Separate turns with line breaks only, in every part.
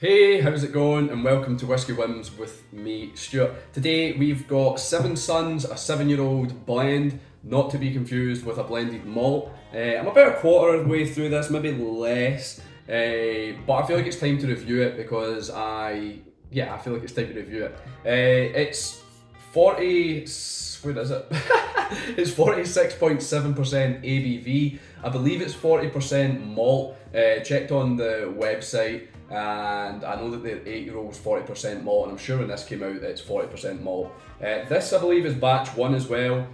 Hey, how's it going? And welcome to Whisky Wins with me, Stuart. Today we've got Seven Sons, a 7-year-old blend, not to be confused with a blended malt. I'm about a quarter of the way through this, maybe less, but I feel like it's time to review it because I feel like it's time to review it. It's 40, what is it? It's 46.7% ABV. I believe it's 40% malt. Checked on the website. And I know that the 8-year-old's 40% malt, and I'm sure when this came out it's 40% malt. This, I believe, is batch 1 as well,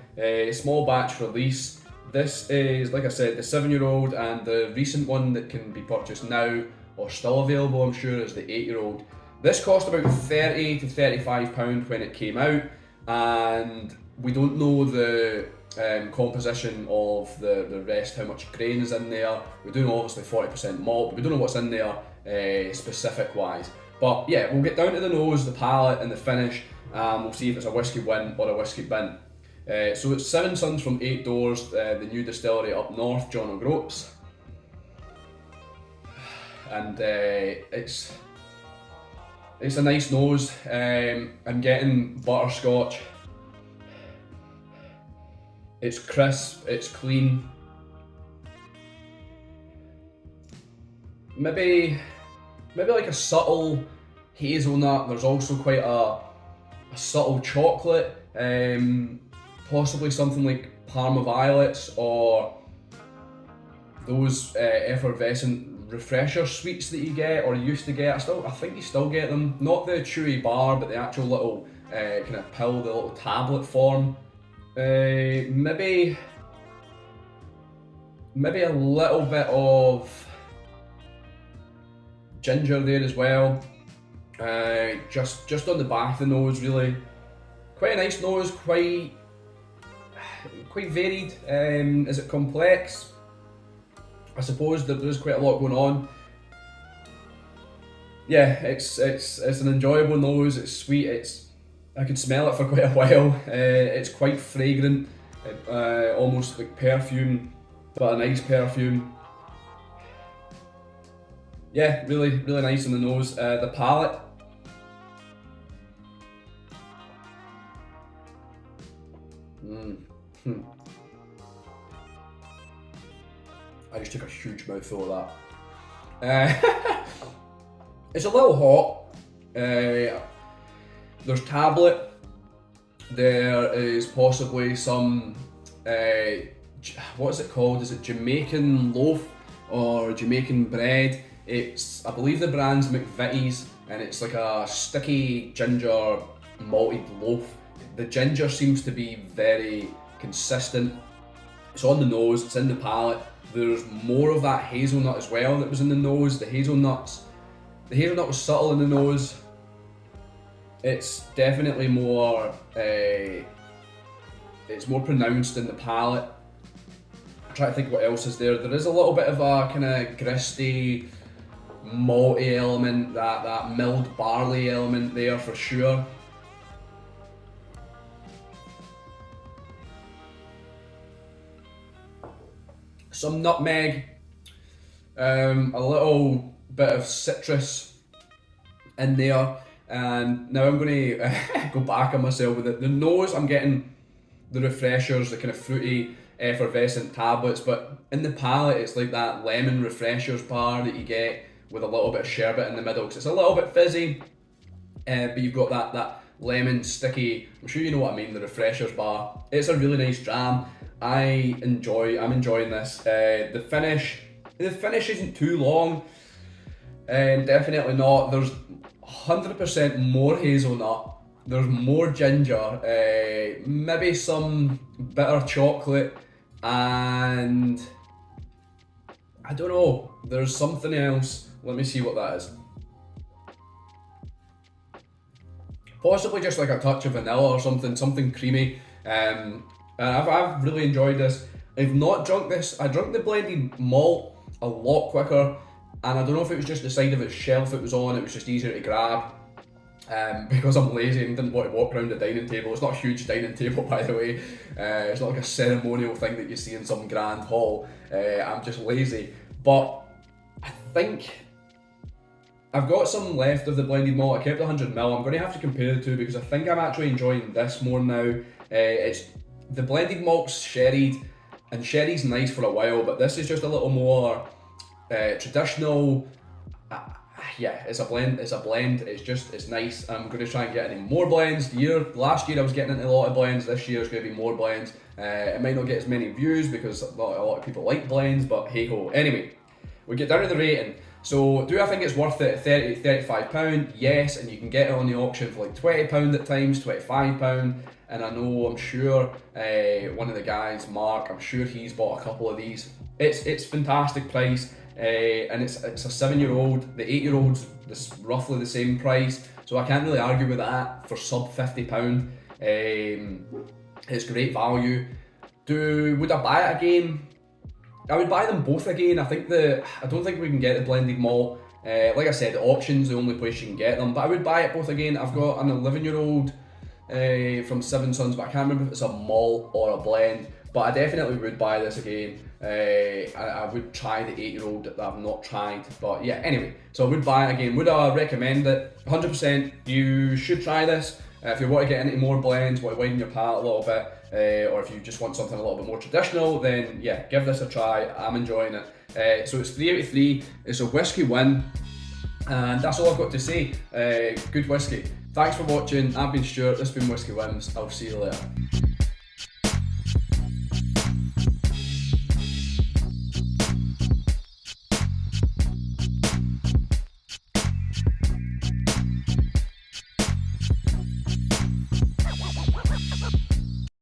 small batch release. This is, like I said, the 7-year-old, and the recent one that can be purchased now, or still available, I'm sure, is the 8-year-old. This cost about £30 to £35 when it came out, and we don't know the composition of the rest, how much grain is in there. We do know obviously 40% malt, but we don't know what's in there specific wise. But yeah, we'll get down to the nose, the palate and the finish, and we'll see if it's a Whisky Win or a Whisky Bin. So it's Seven Sons from 8 Doors, the new distillery up north, John O'Groats. And it's a nice nose. I'm getting butterscotch. It's crisp, it's clean. Maybe like a subtle hazelnut. There's also quite a subtle chocolate, possibly something like Parma violets or those effervescent refresher sweets that you get or used to get. I think you still get them. Not the chewy bar, but the actual little kind of pill, the little tablet form. Maybe a little bit of ginger there as well. Just on the back of the nose, really. Quite a nice nose, quite varied. Is it complex? I suppose that there's quite a lot going on. Yeah, it's an enjoyable nose. It's sweet. I could smell it for quite a while. It's quite fragrant, almost like perfume, but a nice perfume. Yeah, really nice on the nose. The palate. I just took a huge mouthful of that. It's a little hot. There's tablet. There is possibly some, what is it called? Is it Jamaican loaf or Jamaican bread? I believe the brand's McVitie's, and it's like a sticky ginger malted loaf. The ginger seems to be very consistent. It's on the nose, it's in the palate. There's more of that hazelnut as well that was in the nose. The hazelnut was subtle in the nose. It's definitely more, it's more pronounced in the palate. I'm trying to think what else is there. There is a little bit of a kind of gristy, malty element, that milled barley element there for sure. Some nutmeg, a little bit of citrus in there. And now I'm going to go back on myself with it. The nose, I'm getting the refreshers, the kind of fruity, effervescent tablets, but in the palate, it's like that lemon refreshers bar that you get with a little bit of sherbet in the middle, because it's a little bit fizzy, but you've got that lemon sticky. I'm sure you know what I mean. The refreshers bar. It's a really nice dram. I'm enjoying this. The finish isn't too long. Definitely not. There's 100% more hazelnut. There's more ginger. Maybe some bitter chocolate, and I don't know. There's something else. Let me see what that is. Possibly just like a touch of vanilla or something creamy. And I've really enjoyed this. I've not drunk this. I drank the blended malt a lot quicker, and I don't know if it was just the side of its shelf it was on. It was just easier to grab. Because I'm lazy and didn't want to walk around the dining table. It's not a huge dining table, by the way. It's not like a ceremonial thing that you see in some grand hall. I'm just lazy. But I think I've got some left of the blended malt. I kept 100ml. I'm going to have to compare the two because I think I'm actually enjoying this more now. It's the blended malt's sherried, and sherry's nice for a while, but this is just a little more traditional. Yeah, it's a blend. It's nice. I'm going to try and get any more blends. Last year I was getting into a lot of blends. This year is going to be more blends. It might not get as many views because not a lot of people like blends, but hey ho. Anyway, we get down to the rating. So do I think it's worth it at £30 to £35? Yes, and you can get it on the auction for like £20 at times, £25. And I'm sure one of the guys, Mark, I'm sure he's bought a couple of these. It's fantastic price, and it's a 7-year-old. The 8-year-old's roughly the same price, so I can't really argue with that for sub £50. It's great value. Would I buy it again? I would buy them both again. I don't think we can get the blended malt. Like I said, the auction's the only place you can get them, but I would buy it both again. I've got an 11-year-old from Seven Sons, but I can't remember if it's a malt or a blend, but I definitely would buy this again. I would try the 8-year-old that I've not tried, but yeah, anyway, so I would buy it again. Would I recommend it? 100%. You should try this. If you want to get into more blends, want to widen your palate a little bit, or if you just want something a little bit more traditional, then yeah, give this a try. I'm enjoying it. So it's 3 out of 3. It's a Whisky Win, and that's all I've got to say. Good whiskey. Thanks for watching. I've been Stuart. This has been Whisky Whims. I'll see you later.